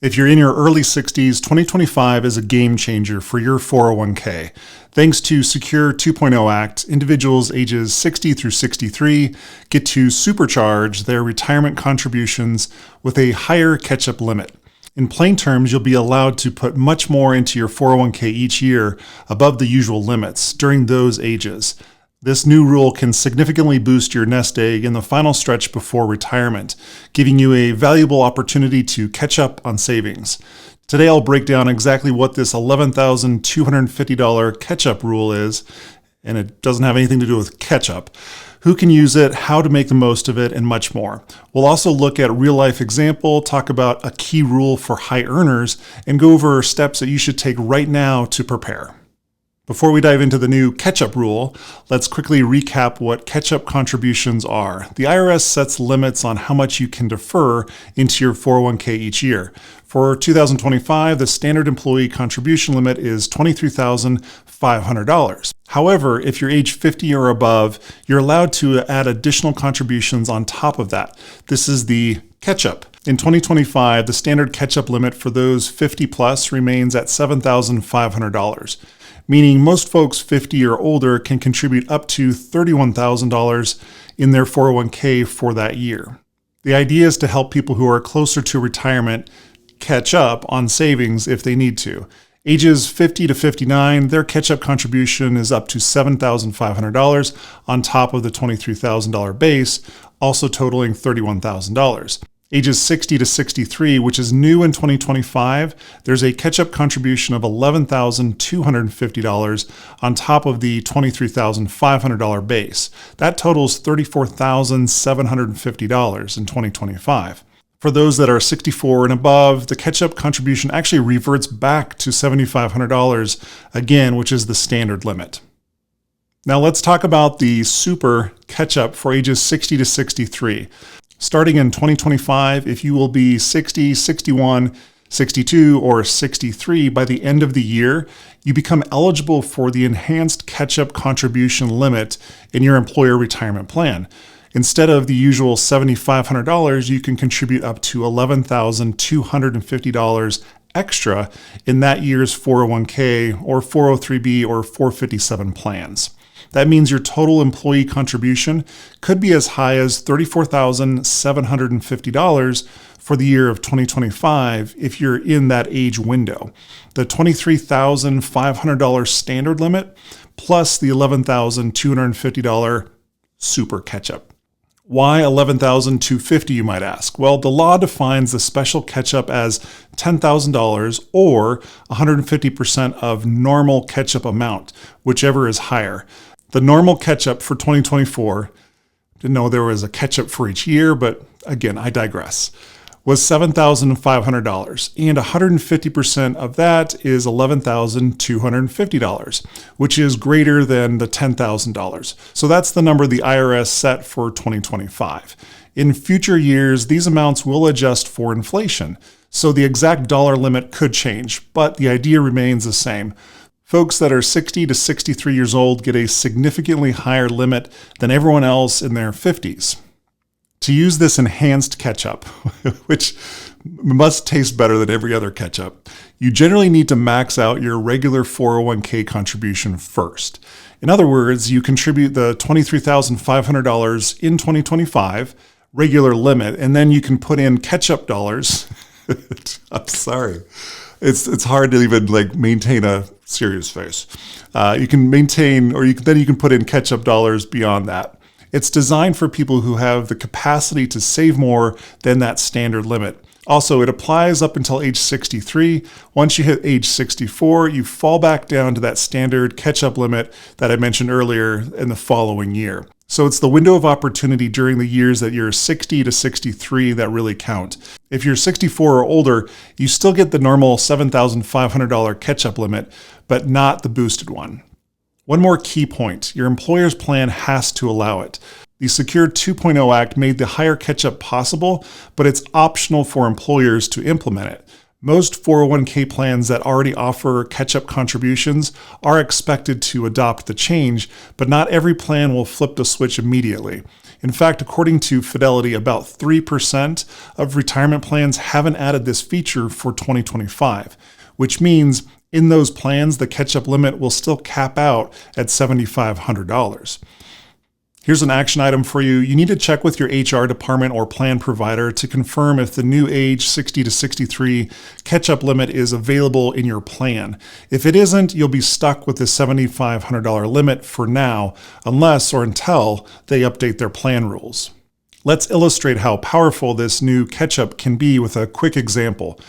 If you're in your early 60s, 2025 is a game changer for your 401k. Thanks to Secure 2.0 Act, individuals ages 60 through 63 get to supercharge their retirement contributions with a higher catch-up limit. In plain terms, you'll be allowed to put much more into your 401k each year above the usual limits during those ages. This new rule can significantly boost your nest egg in the final stretch before retirement, giving you a valuable opportunity to catch up on savings. Today, I'll break down exactly what this $11,250 catch-up rule is, and it doesn't have anything to do with ketchup, who can use it, how to make the most of it, and much more. We'll also look at a real-life example, talk about a key rule for high earners, and go over steps that you should take right now to prepare. Before we dive into the new catch-up rule, let's quickly recap what catch-up contributions are. The IRS sets limits on how much you can defer into your 401k each year. For 2025, the standard employee contribution limit is $23,500. However, if you're age 50 or above, you're allowed to add additional contributions on top of that. This is the catch-up. In 2025, the standard catch-up limit for those 50 plus remains at $7,500. Meaning most folks 50 or older can contribute up to $31,000 in their 401k for that year. The idea is to help people who are closer to retirement catch up on savings if they need to. Ages 50 to 59, their catch-up contribution is up to $7,500 on top of the $23,000 base, also totaling $31,000. Ages 60 to 63, which is new in 2025, there's a catch-up contribution of $11,250 on top of the $23,500 base. That totals $34,750 in 2025. For those that are 64 and above, the catch-up contribution actually reverts back to $7,500 again, which is the standard limit. Now let's talk about the super catch-up for ages 60 to 63. Starting in 2025, if you will be 60, 61, 62, or 63 by the end of the year, you become eligible for the enhanced catch-up contribution limit in your employer retirement plan. Instead of the usual $7,500, you can contribute up to $11,250 extra in that year's 401k or 403b or 457 plans. That means your total employee contribution could be as high as $34,750 for the year of 2025 if you're in that age window. The $23,500 standard limit plus the $11,250 super catch-up. Why $11,250, you might ask? Well, the law defines the special catch-up as $10,000 or 150% of normal catch-up amount, whichever is higher. The normal catch-up for 2024, didn't know there was a catch-up for each year, but again, I digress, was $7,500, and 150% of that is $11,250, which is greater than the $10,000. So that's the number the IRS set for 2025. In future years, these amounts will adjust for inflation, so the exact dollar limit could change, but the idea remains the same. Folks that are 60 to 63 years old get a significantly higher limit than everyone else in their 50s. To use this enhanced catch-up, which must taste better than every other catch-up, you generally need to max out your regular 401k contribution first. In other words, you contribute the $23,500 in 2025, regular limit, and then you can put in catch-up dollars. I'm sorry. It's hard to even maintain a serious face. You can maintain, or you can put in catch-up dollars beyond that. It's designed for people who have the capacity to save more than that standard limit. Also, it applies up until age 63. Once you hit age 64, you fall back down to that standard catch-up limit that I mentioned earlier in the following year. So it's the window of opportunity during the years that you're 60 to 63 that really count. If you're 64 or older, you still get the normal $7,500 catch-up limit, but not the boosted one. One more key point, your employer's plan has to allow it. The Secure 2.0 Act made the higher catch-up possible, but it's optional for employers to implement it. Most 401k plans that already offer catch-up contributions are expected to adopt the change, but not every plan will flip the switch immediately. In fact, according to Fidelity, about 3% of retirement plans haven't added this feature for 2025, which means in those plans, the catch-up limit will still cap out at $7,500. Here's an action item for you. You need to check with your HR department or plan provider to confirm if the new age 60 to 63 catch-up limit is available in your plan. If it isn't, you'll be stuck with the $7,500 limit for now, unless or until they update their plan rules. Let's illustrate how powerful this new catch-up can be with a quick example.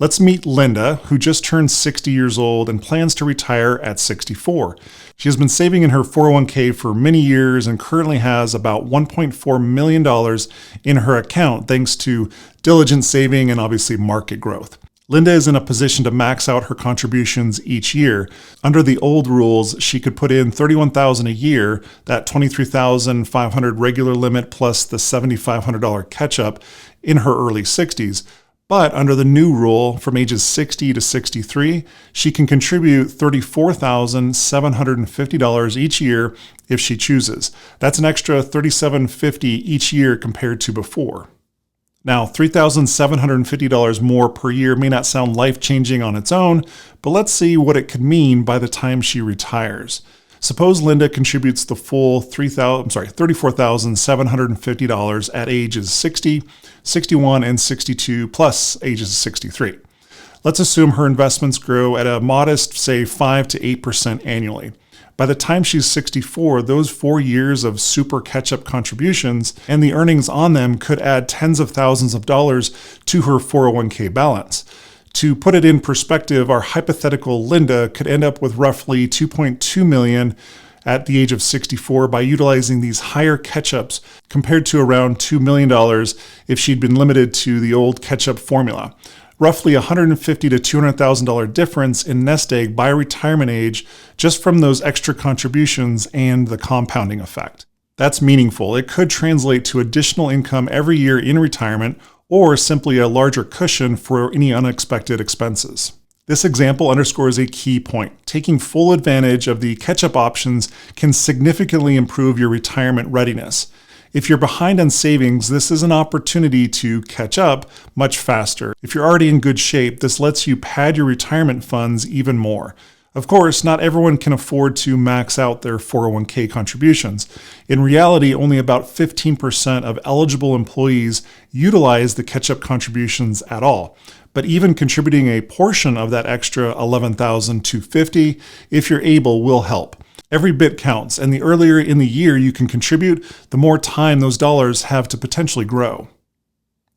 Let's meet Linda, who just turned 60 years old and plans to retire at 64. She has been saving in her 401k for many years and currently has about $1.4 million in her account thanks to diligent saving and obviously market growth. Linda is in a position to max out her contributions each year. Under the old rules, she could put in $31,000 a year, that $23,500 regular limit plus the $7,500 catch-up in her early 60s. But under the new rule, from ages 60 to 63, she can contribute $34,750 each year if she chooses. That's an extra $3,750 each year compared to before. Now, $3,750 more per year may not sound life-changing on its own, but let's see what it could mean by the time she retires. Suppose Linda contributes the full $34,750 at ages 60, 61, and 62, plus ages 63. Let's assume her investments grow at a modest, say, 5 to 8% annually. By the time she's 64, those 4 years of super catch-up contributions and the earnings on them could add tens of thousands of dollars to her 401k balance. To put it in perspective, our hypothetical Linda could end up with roughly $2.2 million at the age of 64 by utilizing these higher catch-ups compared to around $2 million if she'd been limited to the old catch-up formula. Roughly $150,000 to $200,000 difference in nest egg by retirement age just from those extra contributions and the compounding effect. That's meaningful. It could translate to additional income every year in retirement, or simply a larger cushion for any unexpected expenses. This example underscores a key point. Taking full advantage of the catch-up options can significantly improve your retirement readiness. If you're behind on savings, this is an opportunity to catch up much faster. If you're already in good shape, this lets you pad your retirement funds even more. Of course, not everyone can afford to max out their 401k contributions. In reality, only about 15% of eligible employees utilize the catch-up contributions at all. But even contributing a portion of that extra $11,250, if you're able, will help. Every bit counts, and the earlier in the year you can contribute, the more time those dollars have to potentially grow.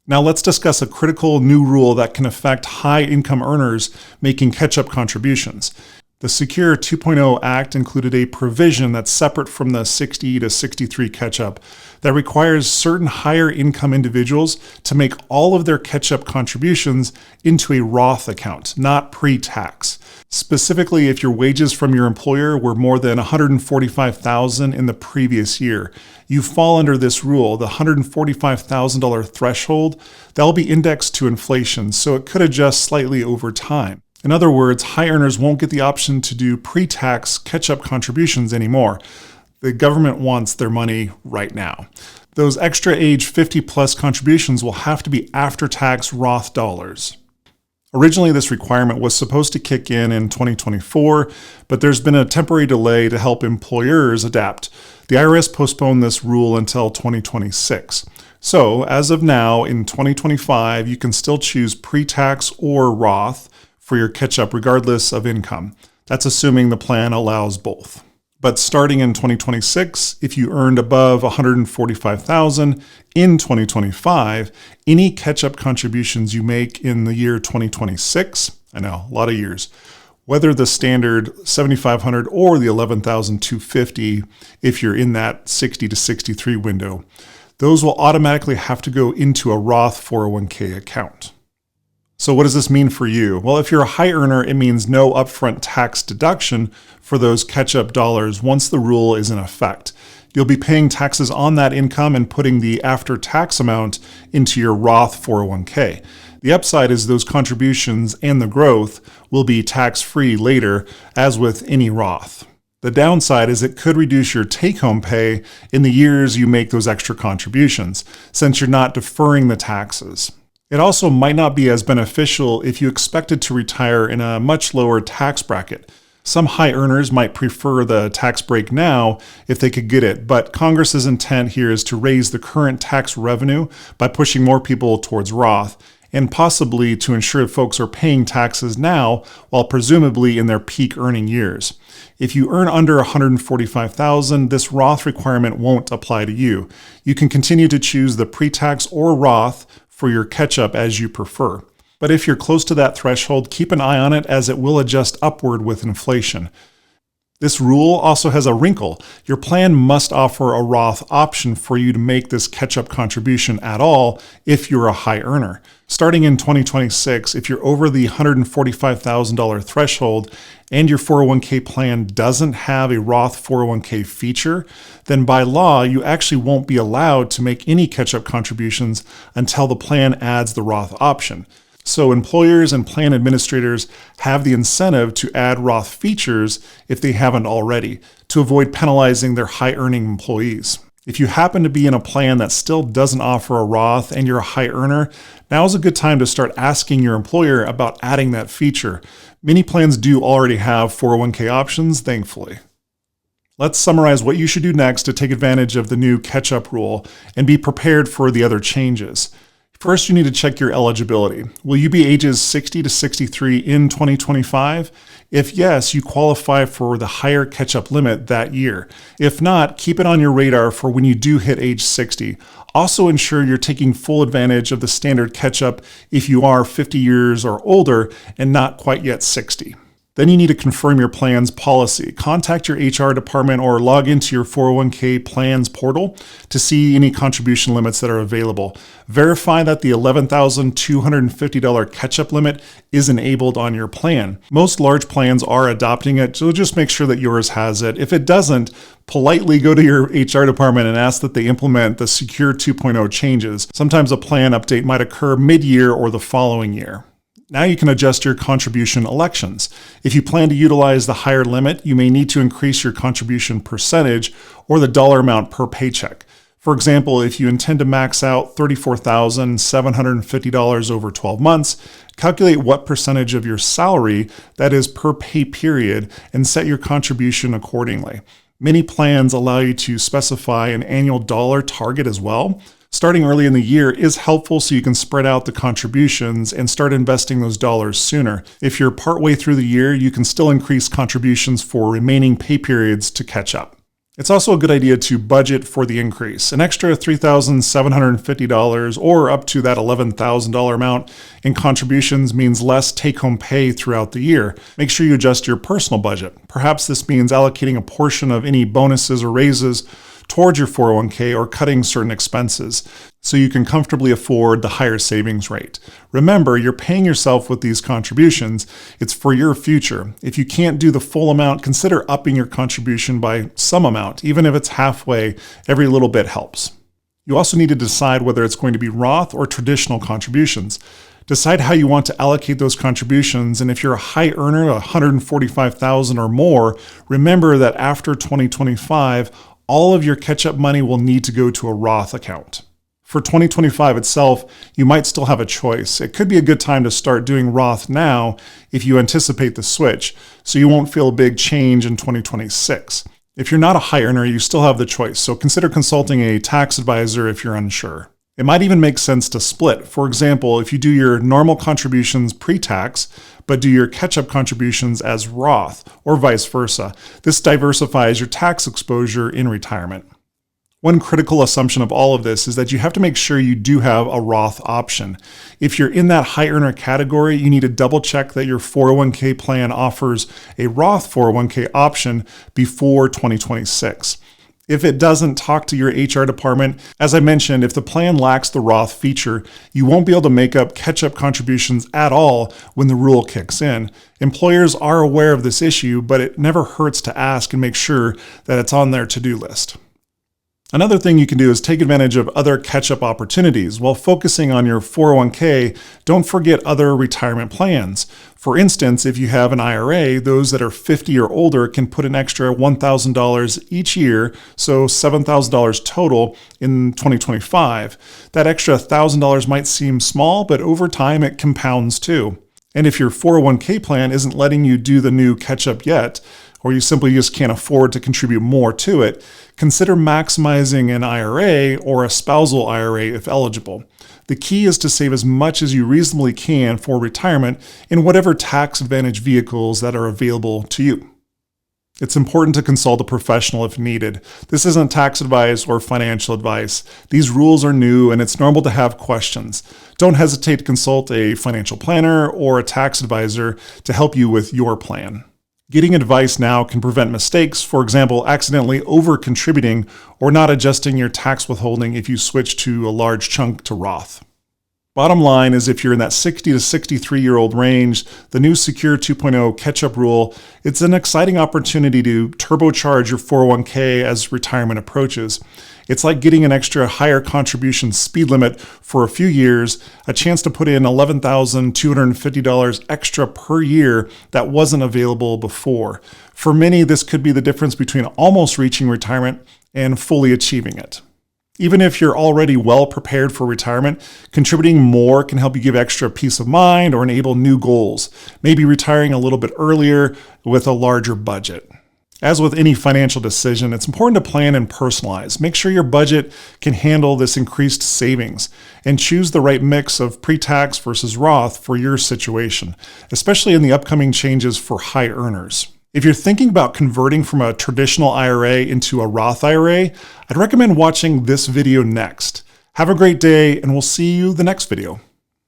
Now let's discuss a critical new rule that can affect high-income earners making catch-up contributions. The Secure 2.0 Act included a provision that's separate from the 60 to 63 catch-up that requires certain higher income individuals to make all of their catch-up contributions into a Roth account, not pre-tax. Specifically, if your wages from your employer were more than $145,000 in the previous year, you fall under this rule, the $145,000 threshold. That'll be indexed to inflation, so it could adjust slightly over time. In other words, high earners won't get the option to do pre-tax catch-up contributions anymore. The government wants their money right now. Those extra age 50 plus contributions will have to be after-tax Roth dollars. Originally, this requirement was supposed to kick in 2024, but there's been a temporary delay to help employers adapt. The IRS postponed this rule until 2026. So, as of now, in 2025, you can still choose pre-tax or Roth for your catch-up regardless of income. That's assuming the plan allows both. But starting in 2026, if you earned above $145,000 in 2025, any catch-up contributions you make in the year 2026, I know, a lot of years, whether the standard $7,500 or the $11,250, if you're in that 60 to 63 window, those will automatically have to go into a Roth 401k account. So what does this mean for you? Well, if you're a high earner, it means no upfront tax deduction for those catch-up dollars once the rule is in effect. You'll be paying taxes on that income and putting the after-tax amount into your Roth 401k. The upside is those contributions and the growth will be tax-free later, as with any Roth. The downside is it could reduce your take-home pay in the years you make those extra contributions, since you're not deferring the taxes. It also might not be as beneficial if you expected to retire in a much lower tax bracket. Some high earners might prefer the tax break now if they could get it, but Congress's intent here is to raise the current tax revenue by pushing more people towards Roth, and possibly to ensure folks are paying taxes now while presumably in their peak earning years. If you earn under $145,000, this Roth requirement won't apply to you. You can continue to choose the pre-tax or Roth for your catch-up as you prefer. But if you're close to that threshold, keep an eye on it as it will adjust upward with inflation. This rule also has a wrinkle. Your plan must offer a Roth option for you to make this catch-up contribution at all if you're a high earner. Starting in 2026, if you're over the $145,000 threshold and your 401k plan doesn't have a Roth 401k feature, then by law, you actually won't be allowed to make any catch-up contributions until the plan adds the Roth option. So employers and plan administrators have the incentive to add Roth features if they haven't already, to avoid penalizing their high-earning employees. If you happen to be in a plan that still doesn't offer a Roth and you're a high earner, now is a good time to start asking your employer about adding that feature. Many plans do already have 401k options, thankfully. Let's summarize what you should do next to take advantage of the new catch-up rule and be prepared for the other changes. First, you need to check your eligibility. Will you be ages 60 to 63 in 2025? If yes, you qualify for the higher catch-up limit that year. If not, keep it on your radar for when you do hit age 60. Also ensure you're taking full advantage of the standard catch-up if you are 50 years or older and not quite yet 60. Then you need to confirm your plan's policy. Contact your HR department or log into your 401k plans portal to see any contribution limits that are available. Verify that the $11,250 catch-up limit is enabled on your plan. Most large plans are adopting it, so just make sure that yours has it. If it doesn't, politely go to your HR department and ask that they implement the Secure 2.0 changes. Sometimes a plan update might occur mid-year or the following year. Now you can adjust your contribution elections. If you plan to utilize the higher limit, you may need to increase your contribution percentage or the dollar amount per paycheck. For example, if you intend to max out $34,750 over 12 months, calculate what percentage of your salary that is per pay period and set your contribution accordingly. Many plans allow you to specify an annual dollar target as well. Starting early in the year is helpful so you can spread out the contributions and start investing those dollars sooner. If you're partway through the year, you can still increase contributions for remaining pay periods to catch up. It's also a good idea to budget for the increase. An extra $3,750 or up to that $11,000 amount in contributions means less take-home pay throughout the year. Make sure you adjust your personal budget. Perhaps this means allocating a portion of any bonuses or raises towards your 401k or cutting certain expenses so you can comfortably afford the higher savings rate. Remember, you're paying yourself with these contributions. It's for your future. If you can't do the full amount, consider upping your contribution by some amount. Even if it's halfway, every little bit helps. You also need to decide whether it's going to be Roth or traditional contributions. Decide how you want to allocate those contributions, and if you're a high earner, $145,000 or more, remember that after 2025, all of your catch-up money will need to go to a Roth account. For 2025 itself, you might still have a choice. It could be a good time to start doing Roth now if you anticipate the switch, so you won't feel a big change in 2026. If you're not a high earner, you still have the choice, so consider consulting a tax advisor if you're unsure. It might even make sense to split. For example, if you do your normal contributions pre-tax, but do your catch-up contributions as Roth, or vice versa. This diversifies your tax exposure in retirement. One critical assumption of all of this is that you have to make sure you do have a Roth option. If you're in that high earner category, you need to double check that your 401k plan offers a Roth 401k option before 2026. If it doesn't, talk to your HR department. As I mentioned, if the plan lacks the Roth feature, you won't be able to make up catch-up contributions at all when the rule kicks in. Employers are aware of this issue, but it never hurts to ask and make sure that it's on their to-do list. Another thing you can do is take advantage of other catch-up opportunities. While focusing on your 401k, don't forget other retirement plans. For instance, if you have an IRA, those that are 50 or older can put an extra $1,000 each year, so $7,000 total in 2025. That extra $1,000 might seem small, but over time it compounds too. And if your 401k plan isn't letting you do the new catch-up yet, or you simply just can't afford to contribute more to it, consider maximizing an IRA or a spousal IRA if eligible. The key is to save as much as you reasonably can for retirement in whatever tax advantage vehicles that are available to you. It's important to consult a professional if needed. This isn't tax advice or financial advice. These rules are new and it's normal to have questions. Don't hesitate to consult a financial planner or a tax advisor to help you with your plan. Getting advice now can prevent mistakes, for example, accidentally over-contributing or not adjusting your tax withholding if you switch to a large chunk to Roth. Bottom line is if you're in that 60 to 63-year-old range, the new Secure 2.0 catch-up rule, it's an exciting opportunity to turbocharge your 401k as retirement approaches. It's like getting an extra higher contribution speed limit for a few years, a chance to put in $11,250 extra per year that wasn't available before. For many, this could be the difference between almost reaching retirement and fully achieving it. Even if you're already well prepared for retirement, contributing more can help you give extra peace of mind or enable new goals, maybe retiring a little bit earlier with a larger budget. As with any financial decision, it's important to plan and personalize. Make sure your budget can handle this increased savings and choose the right mix of pre-tax versus Roth for your situation, especially in the upcoming changes for high earners. If you're thinking about converting from a traditional IRA into a Roth IRA, I'd recommend watching this video next. Have a great day, and we'll see you the next video.